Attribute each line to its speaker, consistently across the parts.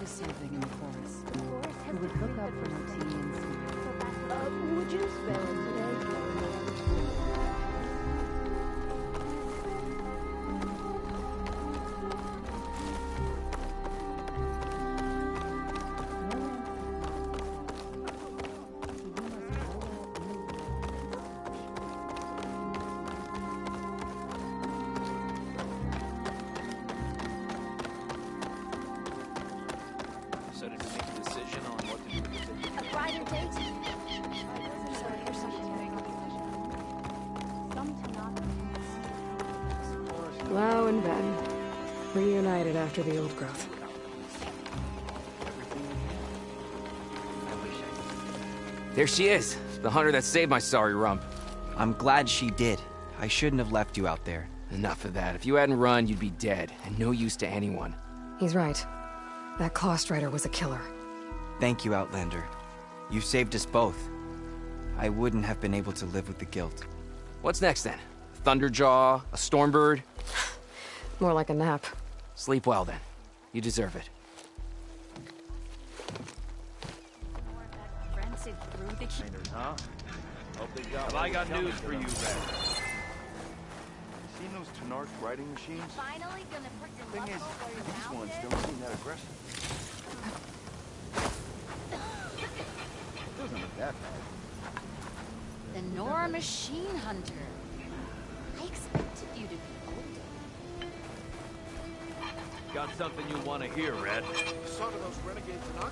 Speaker 1: Serving in the forest, who would cook up for her tea and sleep. Would you spare it today?
Speaker 2: So did you make a decision on what to do with it?
Speaker 1: A brighter date? So here's something.
Speaker 3: Lau and Ben, reunited after the old growth.
Speaker 4: There she is, the hunter that saved my sorry rump.
Speaker 5: I'm glad she did. I shouldn't have left you out there.
Speaker 4: Enough of that. If you hadn't run, you'd be dead, and no use to anyone.
Speaker 3: He's right. That Claw Strider was a killer.
Speaker 5: Thank you, Outlander. You saved us both. I wouldn't have been able to live with the guilt.
Speaker 4: What's next then? Thunderjaw? A Stormbird?
Speaker 3: More like a nap.
Speaker 4: Sleep well then. You deserve it.
Speaker 2: Huh? Well, I got news for you, Red.
Speaker 6: Seen those Tenarch riding machines?
Speaker 1: Finally gonna put your
Speaker 6: Thing is,
Speaker 1: muscle where your
Speaker 6: these
Speaker 1: mouth
Speaker 6: ones
Speaker 1: is?
Speaker 6: don't seem that aggressive. Doesn't look that bad.
Speaker 1: The Nora Machine Hunter. I expected you to be older.
Speaker 2: Got something you want to hear, Red?
Speaker 6: Saw those renegade Tenarch?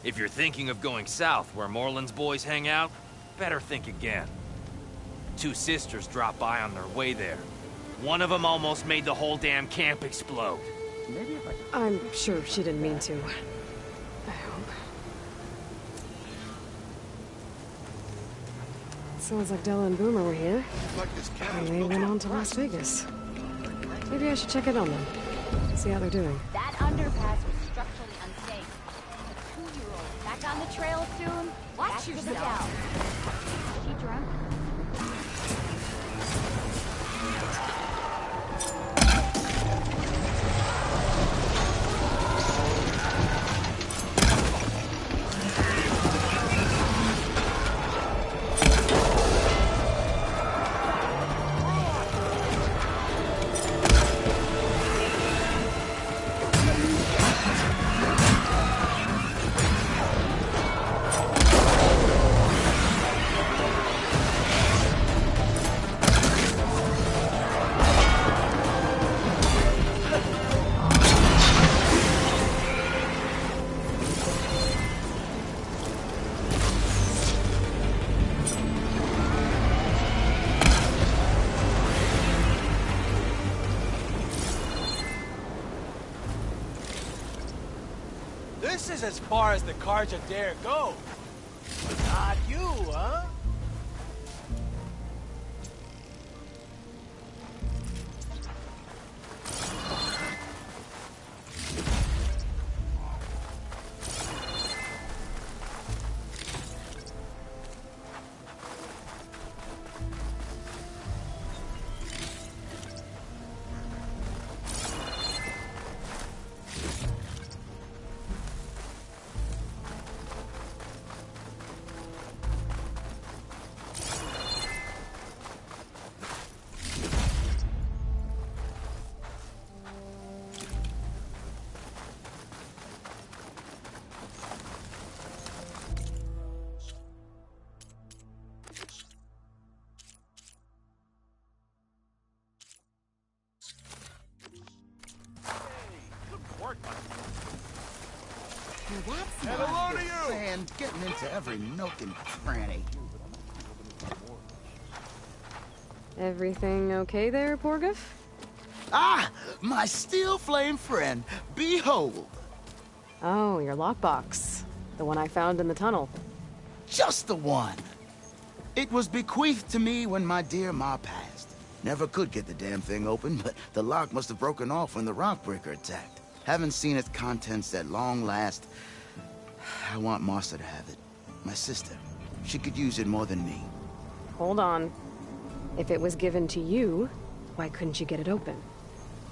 Speaker 2: If you're thinking of going south where Moreland's boys hang out, better think again. Two sisters dropped by on their way there. One of them almost made the whole damn camp explode.
Speaker 6: Maybe if I could...
Speaker 3: I'm sure she didn't mean to. I hope. Sounds like Della and Boomer were here.
Speaker 6: like this
Speaker 3: And they went on to Las Vegas. Maybe I should check in on them. See how they're doing.
Speaker 1: That underpass was structurally unsafe. A 2-year-old back on the trail soon. Watch yourself. She drunk?
Speaker 7: This is as far as the Carja dare go. But not you, huh?
Speaker 6: And getting into every nook and cranny.
Speaker 3: Everything okay there, Porgif?
Speaker 8: Ah! My steel flame friend, behold!
Speaker 3: Oh, your lockbox. The one I found in the tunnel.
Speaker 8: Just the one! It was bequeathed to me when my dear ma passed. Never could get the damn thing open, but the lock must have broken off when the rockbreaker attacked. Haven't seen its contents at long last. I want Martha to have it. My sister. She could use it more than me.
Speaker 3: Hold on. If it was given to you, why couldn't you get it open?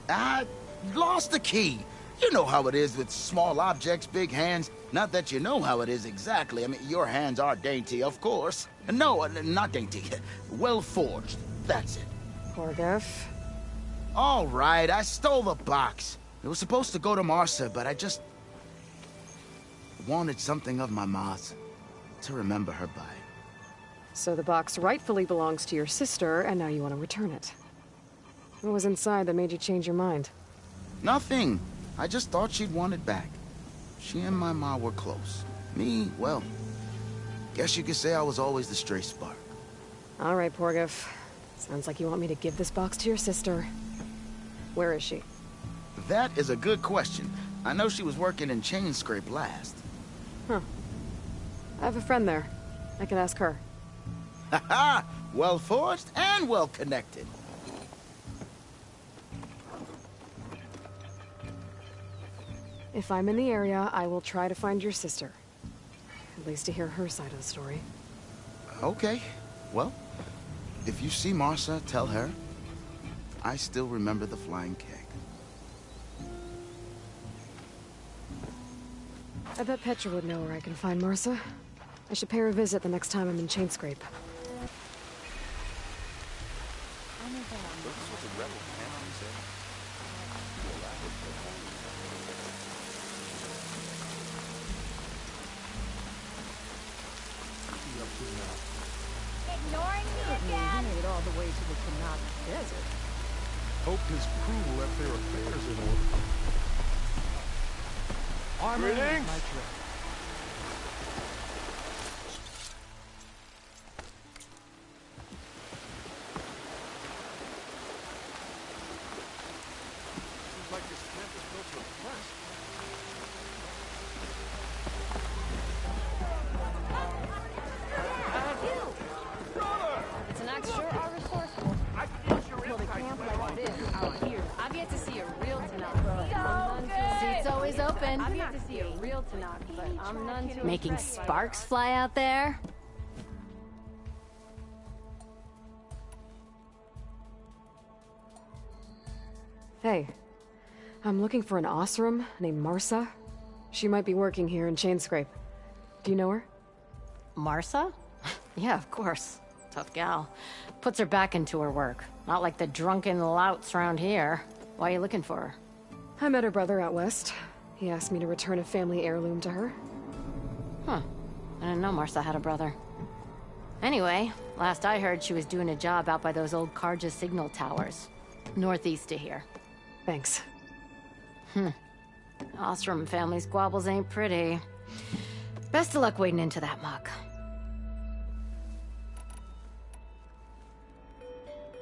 Speaker 8: I lost the key. You know how it is with small objects, big hands. Not that you know how it is exactly. I mean, your hands are dainty, of course. No, not dainty. Well forged. That's it.
Speaker 3: Porgif.
Speaker 8: All right, I stole the box. It was supposed to go to Martha, but I just wanted something of my ma's to remember her by.
Speaker 3: So the box rightfully belongs to your sister, and now you want to return it. What was inside that made you change your mind?
Speaker 8: Nothing. I just thought she'd want it back. She and my ma were close. Me, well, guess you could say I was always the stray spark.
Speaker 3: All right, Porgif. Sounds like you want me to give this box to your sister. Where is she?
Speaker 8: That is a good question. I know she was working in Chain Scrape last.
Speaker 3: Huh. I have a friend there. I can ask her.
Speaker 8: Ha-ha! Well forged and well connected.
Speaker 3: If I'm in the area, I will try to find your sister. At least to hear her side of the story.
Speaker 8: Okay. Well, if you see Martha, tell her I still remember the flying keg.
Speaker 3: I bet Petra would know where I can find Martha. I should pay her a visit the next time I'm in Chain Scrape.
Speaker 1: Ignoring me again?
Speaker 9: He made all the way to the Kanata Desert.
Speaker 6: Hope his crew left their affairs in order.
Speaker 9: Armor is
Speaker 6: Greetings.
Speaker 9: my trade.
Speaker 6: Seems like this camp is built to impress.
Speaker 1: It's an axe sure are resourceful.
Speaker 6: I can use your
Speaker 1: Well, the
Speaker 6: insight
Speaker 1: camp
Speaker 6: to
Speaker 1: like this out here. I've yet to see a real Tanakh. Seat's always open. I've yet to see a real Tanakh, but I'm none too
Speaker 10: Making
Speaker 1: impressed by
Speaker 10: sparks fly out there?
Speaker 3: Hey, I'm looking for an Oseram named Martha. She might be working here in Chain Scrape. Do you know her?
Speaker 10: Martha? Yeah, of course. Tough gal. Puts her back into her work. Not like the drunken louts around here. Why are you looking for her?
Speaker 3: I met her brother out west. He asked me to return a family heirloom to her.
Speaker 10: Huh. I didn't know Martha had a brother. Anyway, last I heard she was doing a job out by those old Karja signal towers. Northeast of here.
Speaker 3: Thanks.
Speaker 10: Ostrom family squabbles ain't pretty. Best of luck wading into that muck.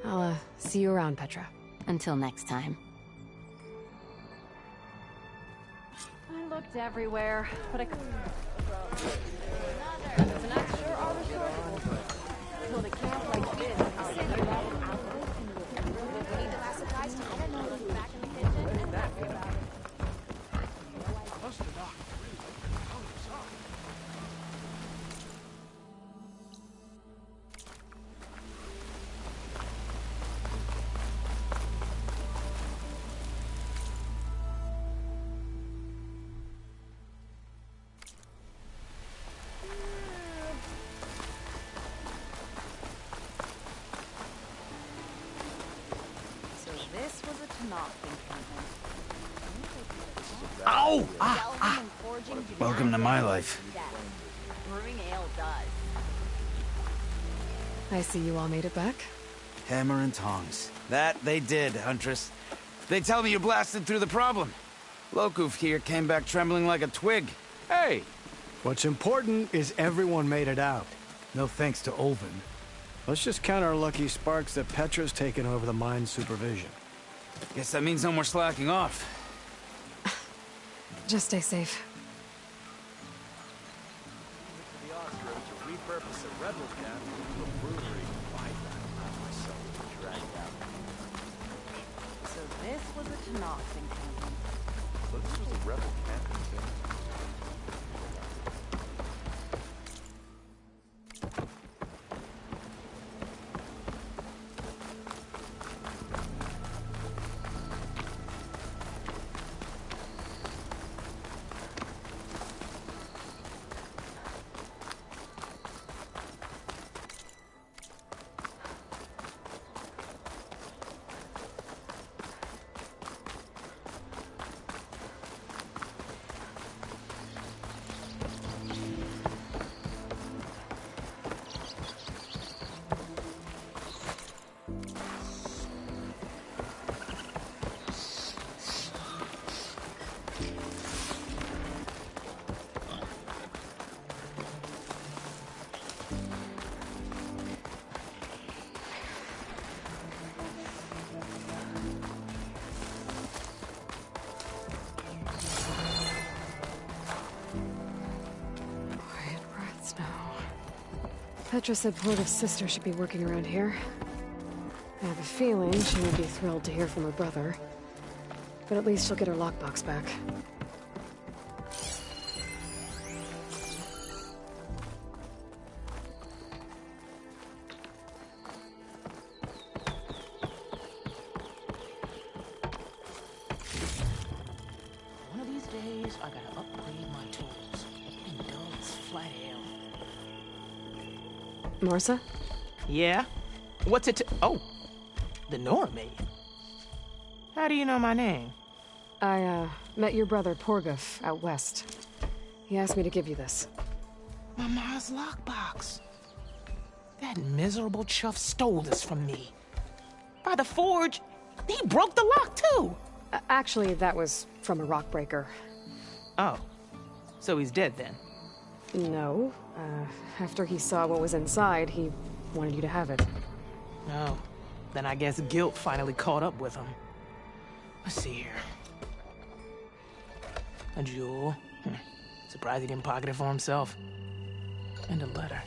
Speaker 3: I'll, see you around, Petra.
Speaker 10: Until next time.
Speaker 1: I looked everywhere, but I couldn't. It's an axe sure are resourceful. Till the camp like this out here. Need the last supplies to I don't know, look back in the kitchen and that about it.
Speaker 6: Must have knocked really like the colors up.
Speaker 1: So this was a Tanakh encampment.
Speaker 5: Ow!
Speaker 1: Delving and forging do
Speaker 5: Welcome
Speaker 1: not
Speaker 5: to my
Speaker 1: do
Speaker 5: life.
Speaker 1: that. Brewing ale does.
Speaker 3: I see you all made it back.
Speaker 5: Hammer and tongs. That they did, Huntress. They tell me you blasted through the problem. Lokuf here came back trembling like a twig.
Speaker 11: Hey! What's important is everyone made it out. No thanks to Olvin.
Speaker 6: Let's just count our lucky sparks that Petra's taken over the mine's supervision.
Speaker 5: Guess that means no more slacking off.
Speaker 3: Just stay safe.
Speaker 7: The Oseram to repurpose a rebel camp into a brewery. Why that myself dragged out?
Speaker 9: So this was a Tanakh encampment.
Speaker 7: So this was a rebel camp.
Speaker 3: Petra said Porta's sister should be working around here. I have a feeling she would be thrilled to hear from her brother. But at least she'll get her lockbox back.
Speaker 11: One of these days, I gotta upgrade my tools. Getting dull as flat ale.
Speaker 3: Marsa?
Speaker 11: Yeah? What's it Oh! The Nora maid. How do you know my name?
Speaker 3: I, met your brother Porguf out west. He asked me to give you this.
Speaker 11: My ma's lockbox. That miserable chuff stole this from me. By the forge, he broke the lock too!
Speaker 3: Actually, that was from a rock breaker.
Speaker 11: Oh. So he's dead then?
Speaker 3: No. After he saw what was inside, he wanted you to have it.
Speaker 11: Oh. Then I guess guilt finally caught up with him. Let's see here. A jewel. Surprised he didn't pocket it for himself. And a letter.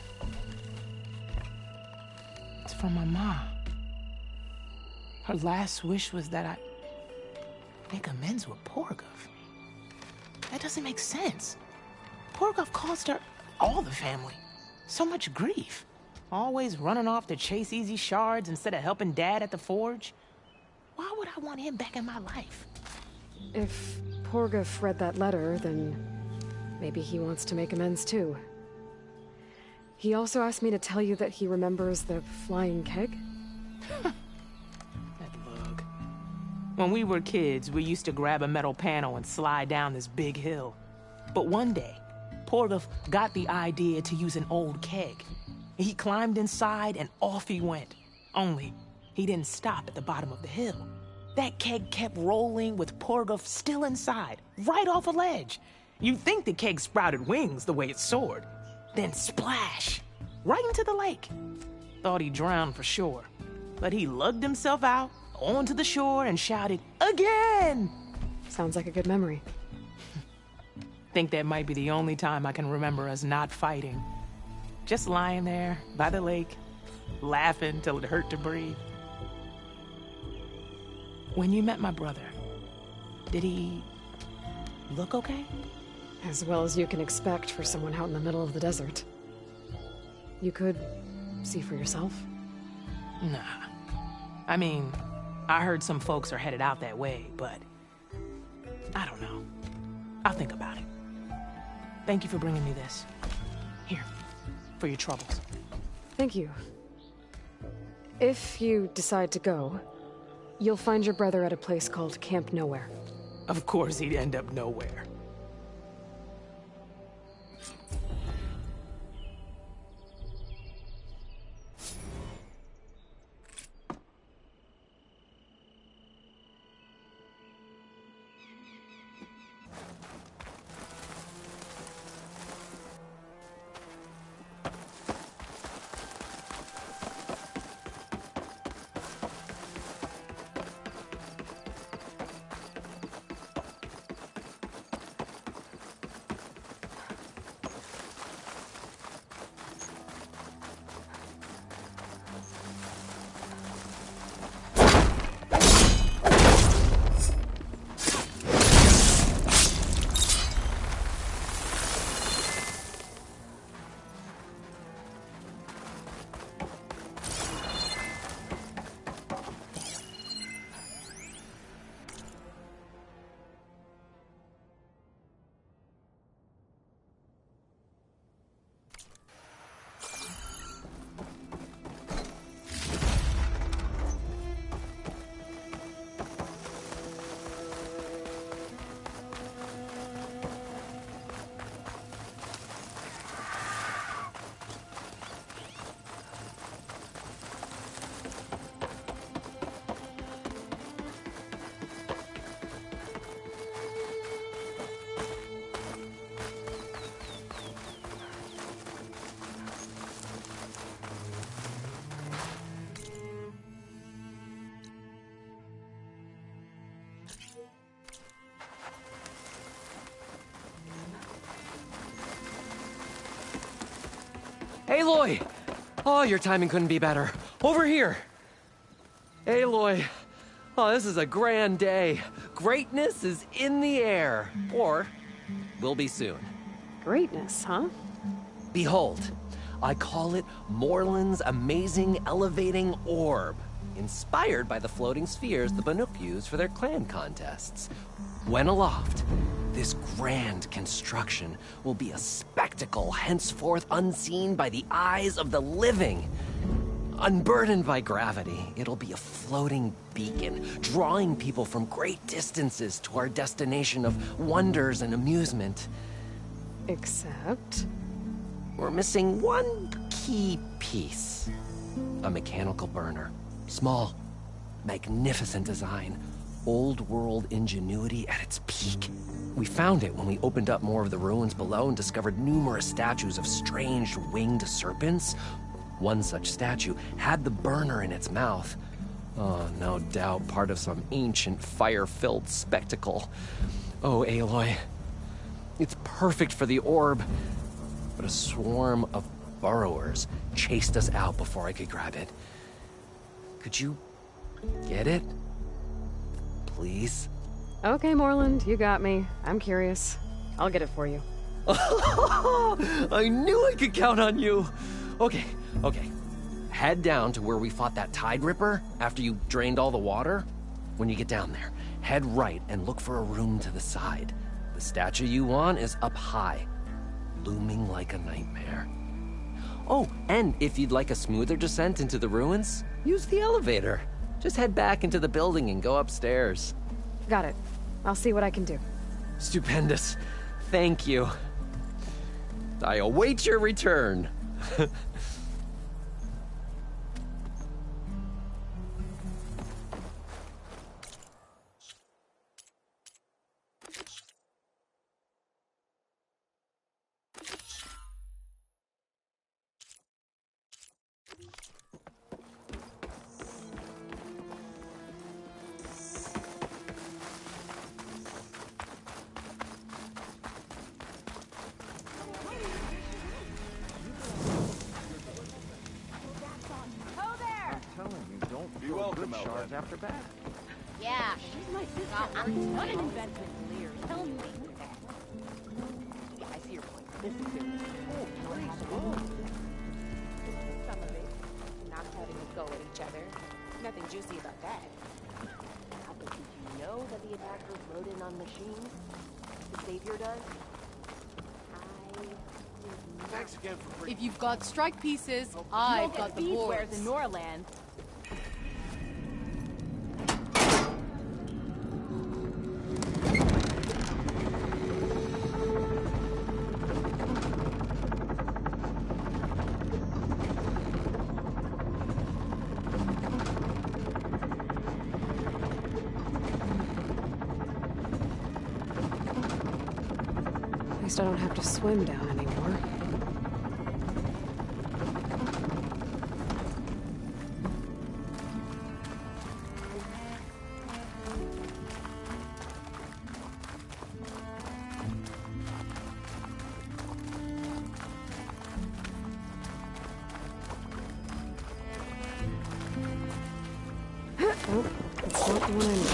Speaker 11: It's from my mom. Her last wish was that I make amends with Porguf. That doesn't make sense. Porguf caused her, all the family, so much grief. Always running off to chase easy shards instead of helping Dad at the forge. Why would I want him back in my life?
Speaker 3: If Porguf read that letter, then maybe he wants to make amends too. He also asked me to tell you that he remembers the flying keg.
Speaker 11: That lug. When we were kids, we used to grab a metal panel and slide down this big hill. But one day, Porguf got the idea to use an old keg. He climbed inside and off he went. Only, he didn't stop at the bottom of the hill. That keg kept rolling with Porguf still inside, right off a ledge. You'd think the keg sprouted wings the way it soared. Then splash! Right into the lake. Thought he drowned for sure. But he lugged himself out, onto the shore, and shouted, "Again!"
Speaker 3: Sounds like a good memory.
Speaker 11: Think that might be the only time I can remember us not fighting. Just lying there, by the lake, laughing till it hurt to breathe. When you met my brother, did he look okay?
Speaker 3: As well as you can expect for someone out in the middle of the desert. You could see for yourself.
Speaker 11: Nah. I mean, I heard some folks are headed out that way, but I don't know. I'll think about it. Thank you for bringing me this. Here, for your troubles.
Speaker 3: Thank you. If you decide to go, you'll find your brother at a place called Camp Nowhere.
Speaker 11: Of course he'd end up nowhere.
Speaker 12: Aloy! Oh, your timing couldn't be better. Over here! Aloy. Oh, this is a grand day. Greatness is in the air. Or, will be soon.
Speaker 3: Greatness, huh?
Speaker 12: Behold, I call it Morland's amazing elevating orb, inspired by the floating spheres the Banuk use for their clan contests. When aloft, this grand construction will be a spectacle henceforth unseen by the eyes of the living. Unburdened by gravity, it'll be a floating beacon, drawing people from great distances to our destination of wonders and amusement.
Speaker 3: Except?
Speaker 12: We're missing one key piece. A mechanical burner. Small, magnificent design. Old world ingenuity at its peak. We found it when we opened up more of the ruins below and discovered numerous statues of strange winged serpents. One such statue had the burner in its mouth. Oh, no doubt part of some ancient fire-filled spectacle. Oh, Aloy. It's perfect for the orb. But a swarm of burrowers chased us out before I could grab it. Could you get it? Please?
Speaker 3: Okay, Morland, you got me. I'm curious. I'll get it for you.
Speaker 12: I knew I could count on you. Okay. Head down to where we fought that Tide Ripper after you drained all the water. When you get down there, head right and look for a room to the side. The statue you want is up high, looming like a nightmare. Oh, and if you'd like a smoother descent into the ruins, use the elevator. Just head back into the building and go upstairs.
Speaker 3: Got it. I'll see what I can do.
Speaker 12: Stupendous. Thank you. I await your return.
Speaker 7: After bad.
Speaker 1: Yeah, she's my sister. I'm not an investment clear. Tell me.
Speaker 9: Yeah, I see your point. This is serious. Some of it. Not having a go at each other. Nothing juicy about that. But did you know that the attackers load in on machines? The Savior does?
Speaker 7: Thanks again for bringing.
Speaker 13: If you've got strike pieces, I've got the boards.
Speaker 9: Where's in Norland?
Speaker 3: At least I don't have to swim down anymore. Oh, that's not the one I need.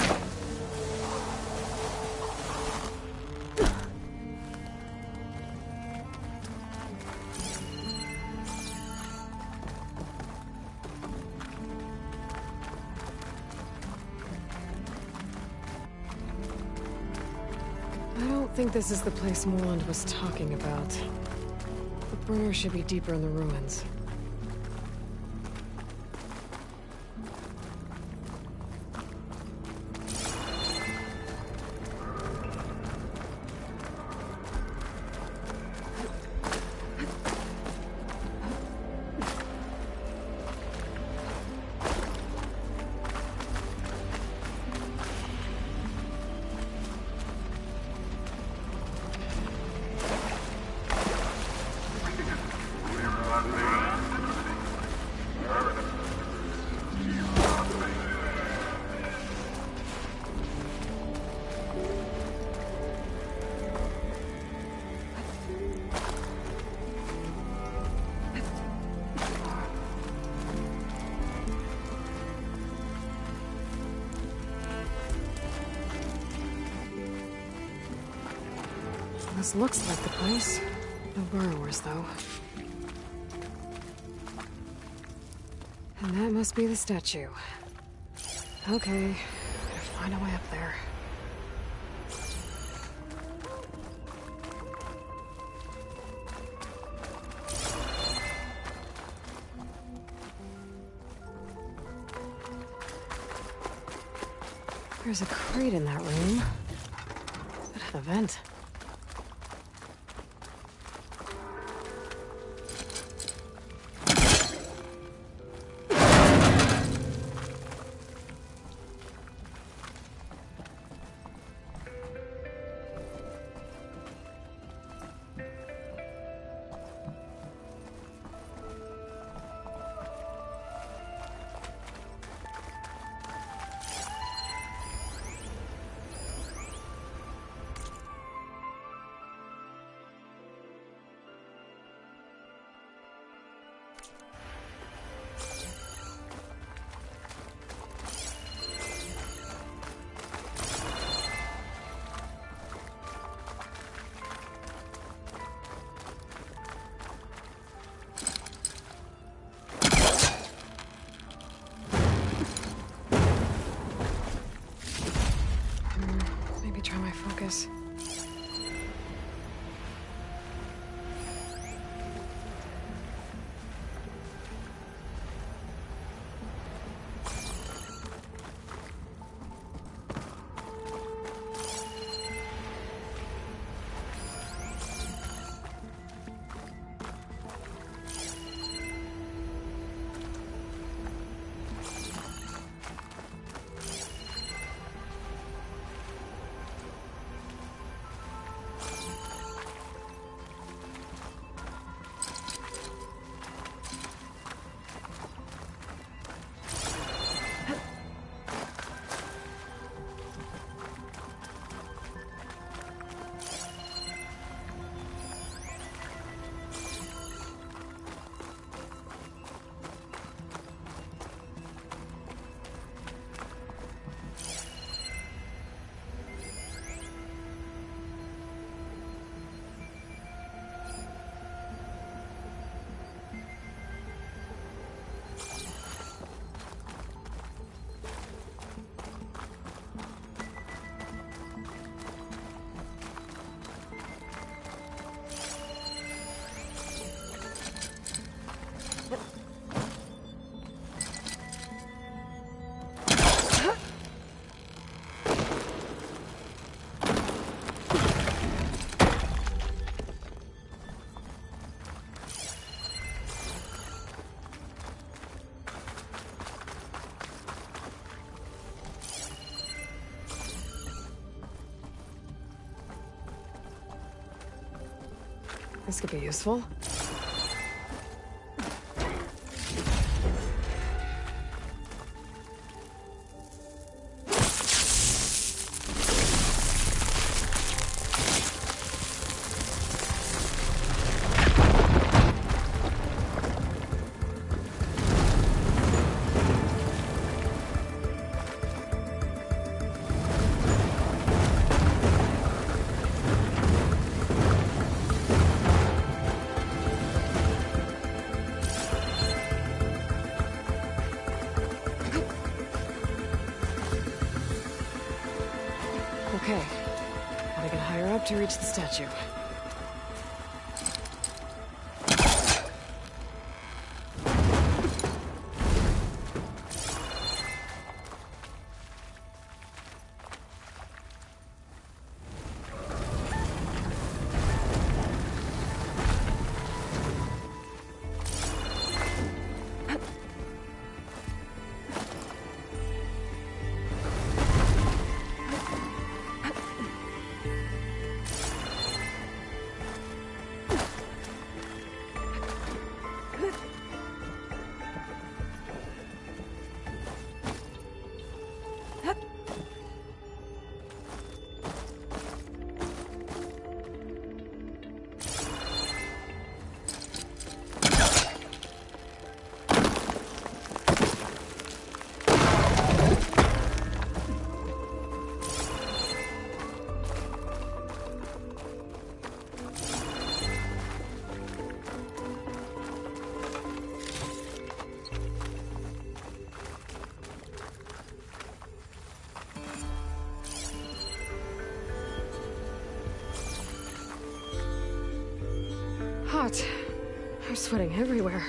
Speaker 3: I don't think this is the place Morland was talking about. The burner should be deeper in the ruins. This looks like the place. No burrowers, though. And that must be the statue. Okay, gotta find a way up there. There's a crate in that room. Could have a vent. Maybe try my focus. This could be useful. Okay, gotta get higher up to reach the statue. hot. I'm sweating everywhere.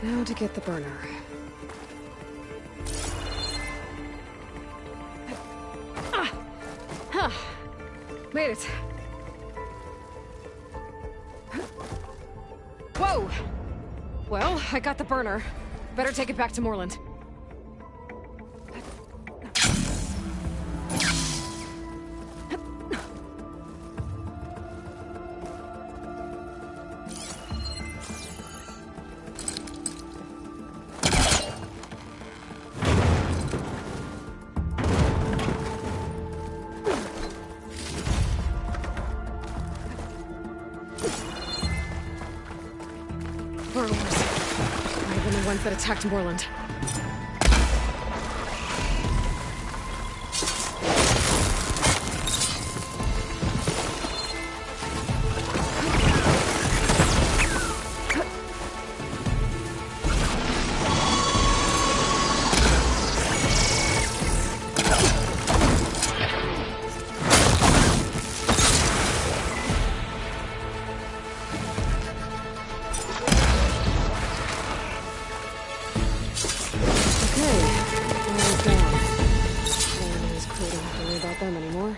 Speaker 3: Now to get the burner. Made it. Whoa! Well, I got the burner. Better take it back to Moreland. Burglars. Might have been the ones that attacked Moreland. Them anymore.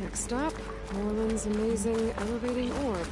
Speaker 3: Next stop, Moreland's amazing elevating orb.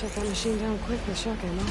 Speaker 3: Shut that machine down quick with shock ammo.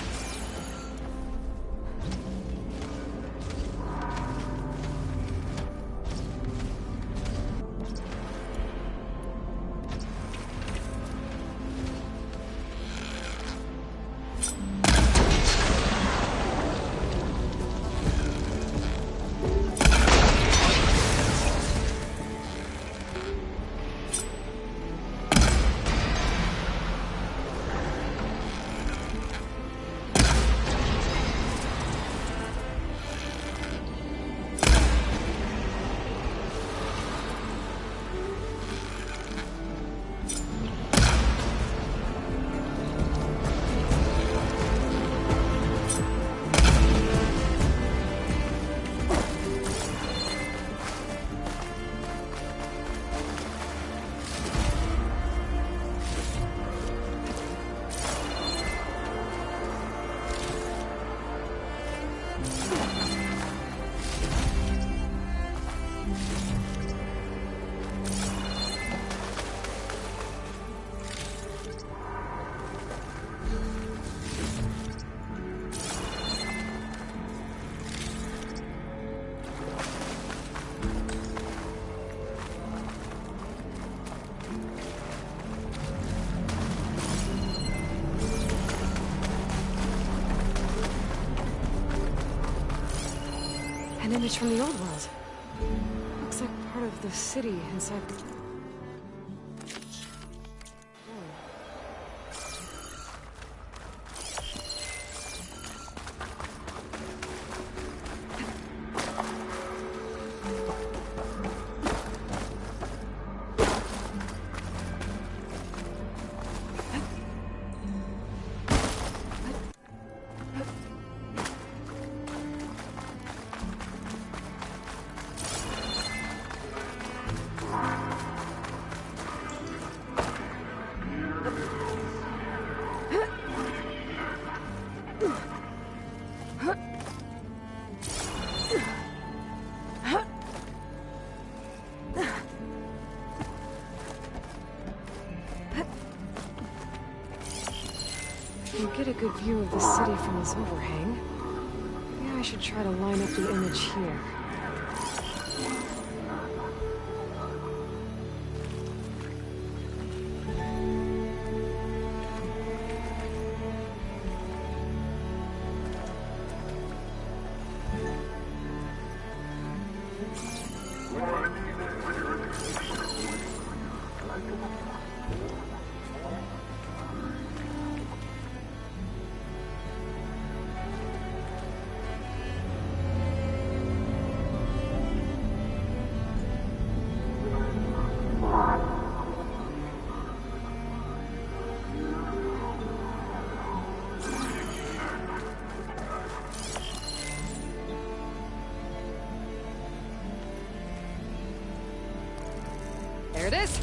Speaker 3: An image from the old world. Looks like part of the city inside. You get a good view of the city from this overhang. Maybe I should try to line up the image here. There it is!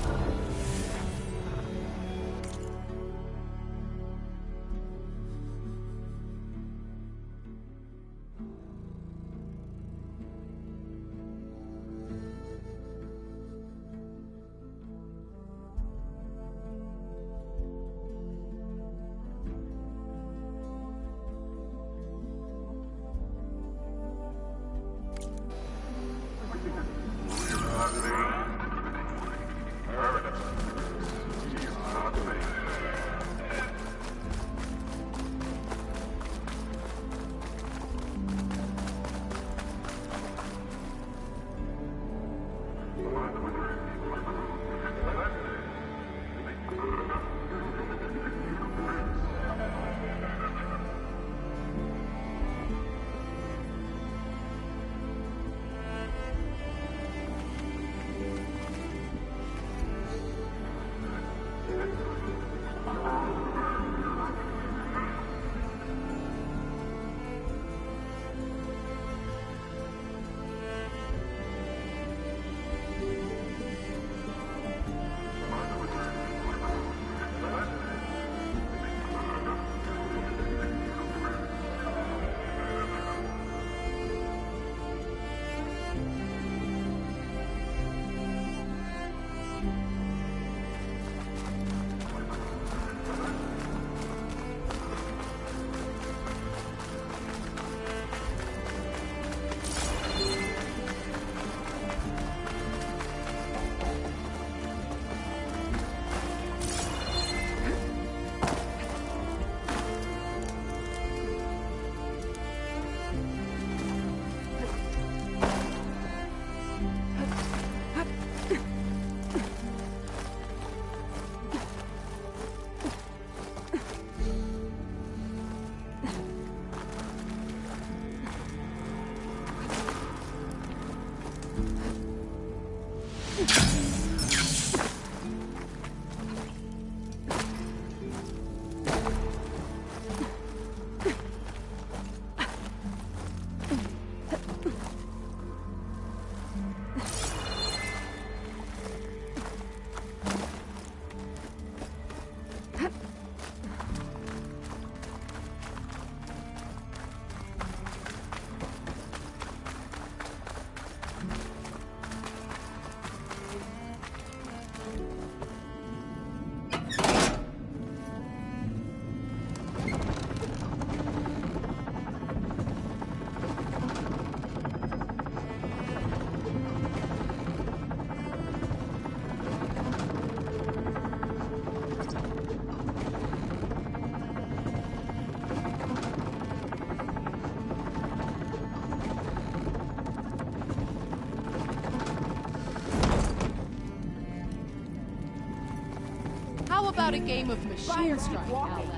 Speaker 13: about a game of machine strike, Outlander?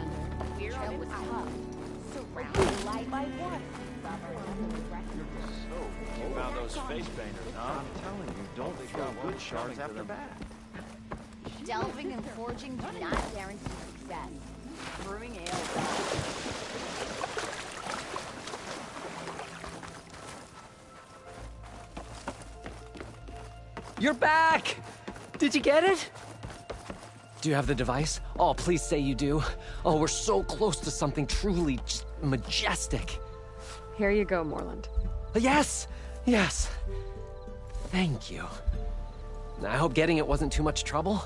Speaker 1: Trail was tough. Surrounded light by water.
Speaker 7: You found those face painters, huh?
Speaker 6: I'm telling you, don't throw good shards after bad.
Speaker 1: Delving and forging do not guarantee success. Brewing ale does.
Speaker 12: You're back! Did you get it? Do you have the device? Oh, please say you do. Oh, we're so close to something truly just majestic.
Speaker 3: Here you go, Moreland.
Speaker 12: Yes! Yes! Thank you. I hope getting it wasn't too much trouble.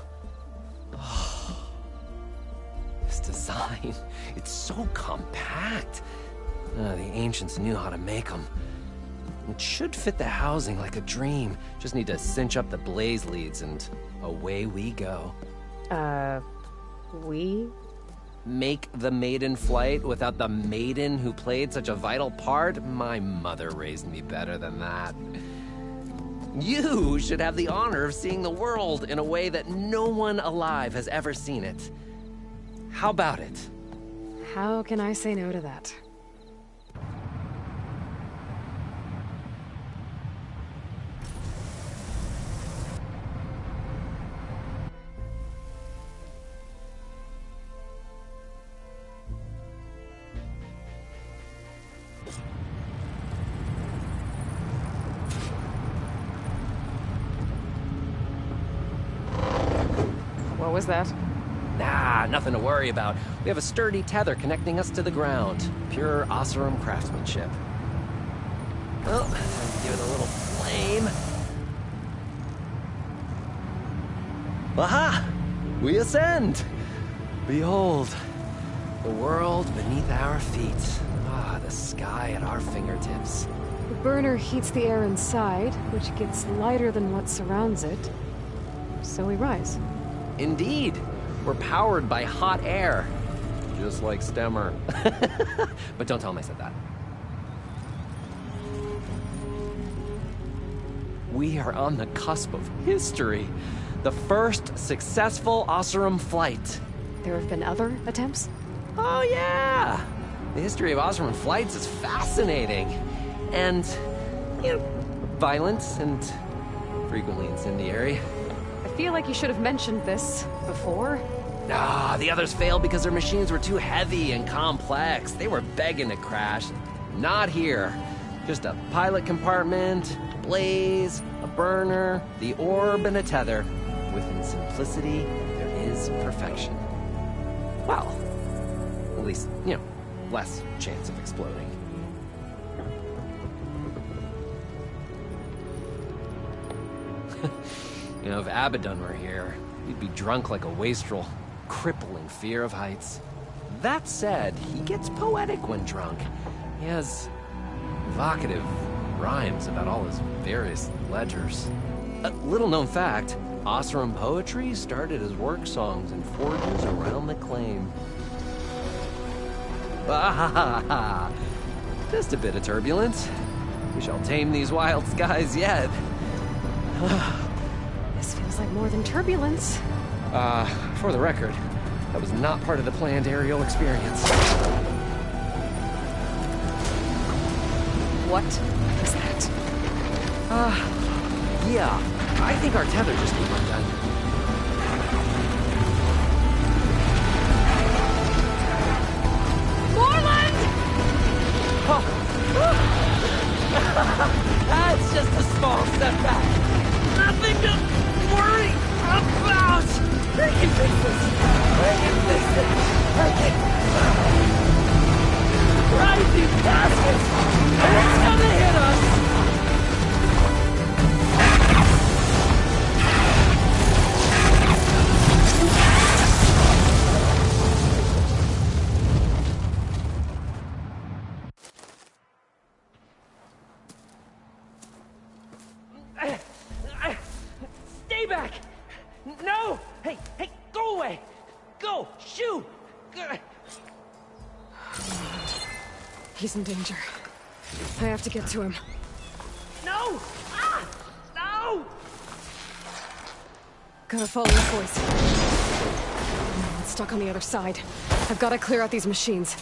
Speaker 12: Oh, this design, it's so compact. The ancients knew how to make them. It should fit the housing like a dream. Just need to cinch up the blaze leads and away we go.
Speaker 3: We?
Speaker 12: Make the maiden flight without the maiden who played such a vital part? My mother raised me better than that. You should have the honor of seeing the world in a way that no one alive has ever seen it. How about it?
Speaker 3: How can I say no to that? What was that?
Speaker 12: Nah, nothing to worry about. We have a sturdy tether connecting us to the ground. Pure Oseram craftsmanship. Well, let's give it a little flame. Aha! We ascend! Behold, the world beneath our feet. Ah, the sky at our fingertips.
Speaker 3: The burner heats the air inside, which gets lighter than what surrounds it. So we rise.
Speaker 12: Indeed. We're powered by hot air. Just like Stemmer. But don't tell him I said that. We are on the cusp of history. The first successful Oseram flight.
Speaker 3: There have been other attempts?
Speaker 12: Oh yeah! The history of Oseram flights is fascinating. And, you know, violent and frequently incendiary.
Speaker 3: I feel like you should have mentioned this before.
Speaker 12: Ah, the others failed because their machines were too heavy and complex. They were begging to crash. Not here. Just a pilot compartment, a blaze, a burner, the orb, and a tether. Within simplicity, there is perfection. Well, at least, you know, less chance of exploding. You know, if Abaddon were here, he'd be drunk like a wastrel, crippling fear of heights. That said, he gets poetic when drunk. He has evocative rhymes about all his various ledgers. A little-known fact, Oseram poetry started as work songs in forges around the claim. Ah, just a bit of turbulence. We shall tame these wild skies yet.
Speaker 3: This feels like more than turbulence.
Speaker 12: For the record, that was not part of the planned aerial experience.
Speaker 3: What is that?
Speaker 12: Yeah, I think our tether just came undone.
Speaker 3: Moreland!
Speaker 12: That's just a small setback. Nothing to worry about. I can fix this. I can fix it. I can. Rising caskets. It's gonna hit us. Stay back! No! Hey, go away! Go! Shoo!
Speaker 3: He's in danger. I have to get to him.
Speaker 12: No! Ah! No!
Speaker 3: Gotta follow his voice. It's stuck on the other side. I've got to clear out these machines.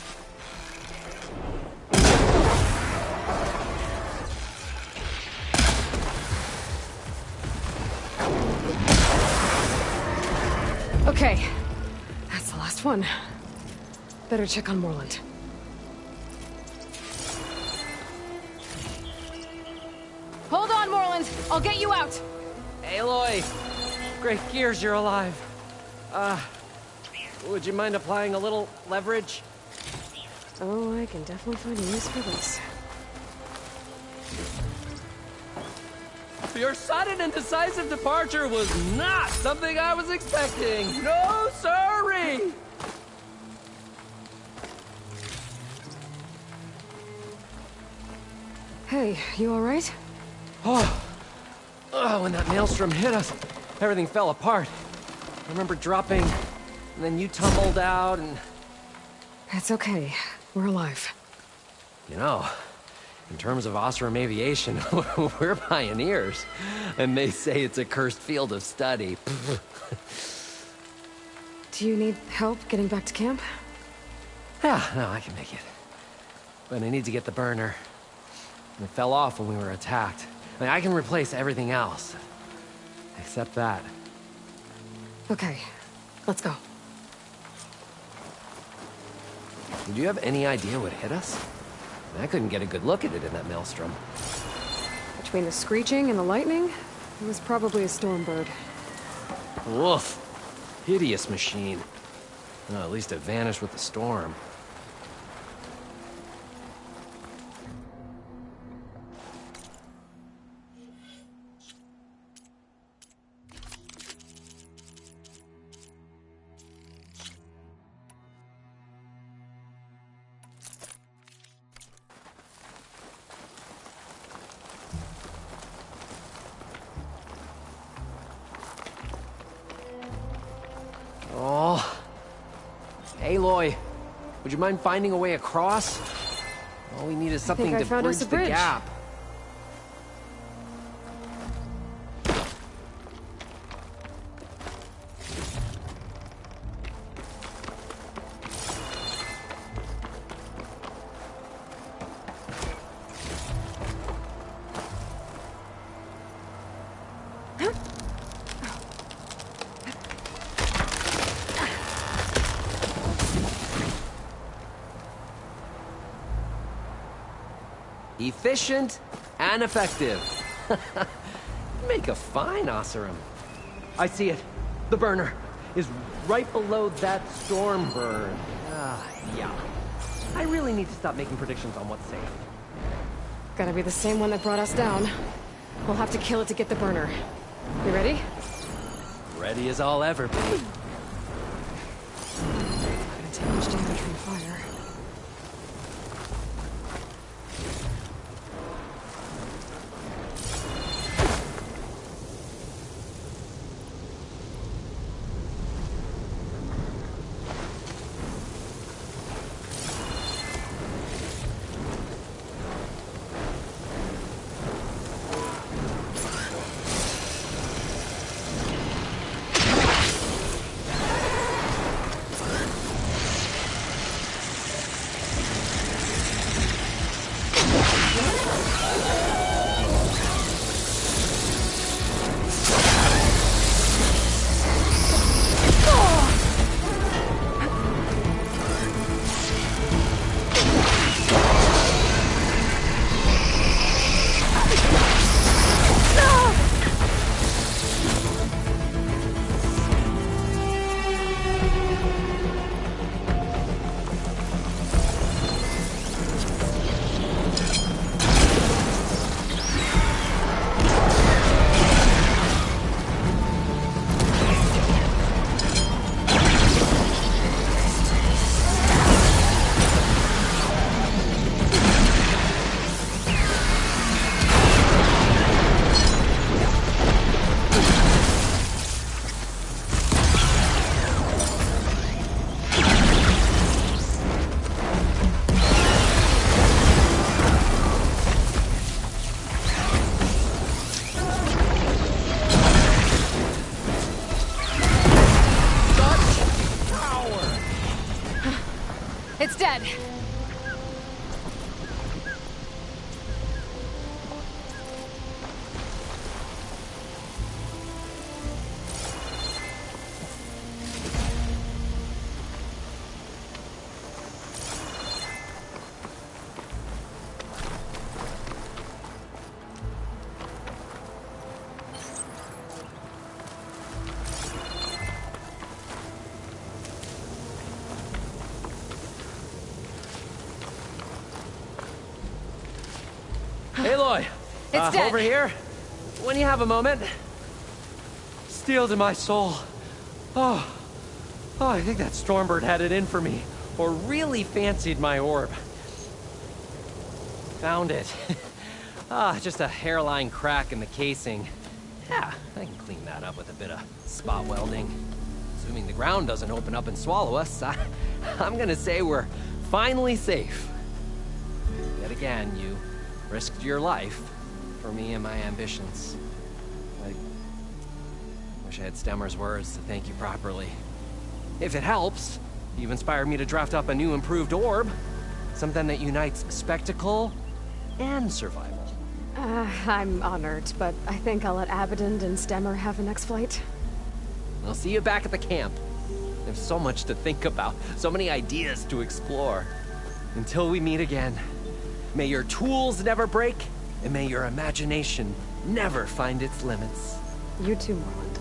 Speaker 3: Okay, that's the last one. Better check on Moreland. Hold on, Moreland! I'll get you out!
Speaker 12: Aloy! Great gears you're alive. Would you mind applying a little leverage?
Speaker 3: Oh, I can definitely find a use for this.
Speaker 12: Your sudden and decisive departure was not something I was expecting. No, sorry.
Speaker 3: Hey, you alright?
Speaker 12: Oh, when that maelstrom hit us, everything fell apart. I remember dropping, and then you tumbled out, and...
Speaker 3: It's okay. We're alive.
Speaker 12: You know, in terms of Oseram aviation, we're pioneers. And they say it's a cursed field of study.
Speaker 3: Do you need help getting back to camp?
Speaker 12: Yeah, no, I can make it. But I need to get the burner. It fell off when we were attacked. I mean, I can replace everything else. Except that.
Speaker 3: Okay, let's go.
Speaker 12: Do you have any idea what hit us? I mean, I couldn't get a good look at it in that maelstrom.
Speaker 3: Between the screeching and the lightning, it was probably a storm bird.
Speaker 12: Woof. Hideous machine. Well, at least it vanished with the storm. Oh. Aloy, would you mind finding a way across? All we need is something to bridge the gap. Efficient and effective. Make a fine Oseram. I see it. The burner is right below that storm burn. Yeah. I really need to stop making predictions on what's safe.
Speaker 3: Gotta be the same one that brought us down. We'll have to kill it to get the burner. You ready?
Speaker 12: Ready as I'll ever be.
Speaker 3: Gonna take much damage from fire.
Speaker 12: Aloy!
Speaker 3: It's dead.
Speaker 12: Over here. When you have a moment. Steel to my soul. Oh, I think that Stormbird had it in for me. Or really fancied my orb. Found it. Just a hairline crack in the casing. Yeah, I can clean that up with a bit of spot welding. Assuming the ground doesn't open up and swallow us, I'm gonna say we're finally safe. Yet again, you risked your life for me and my ambitions. I wish I had Stemmer's words to thank you properly. If it helps, you've inspired me to draft up a new improved orb. Something that unites spectacle and survival.
Speaker 3: I'm honored, but I think I'll let Abaddon and Stemmer have the next flight.
Speaker 12: I'll see you back at the camp. There's so much to think about, so many ideas to explore. Until we meet again, may your tools never break, and may your imagination never find its limits.
Speaker 3: You too, Morland.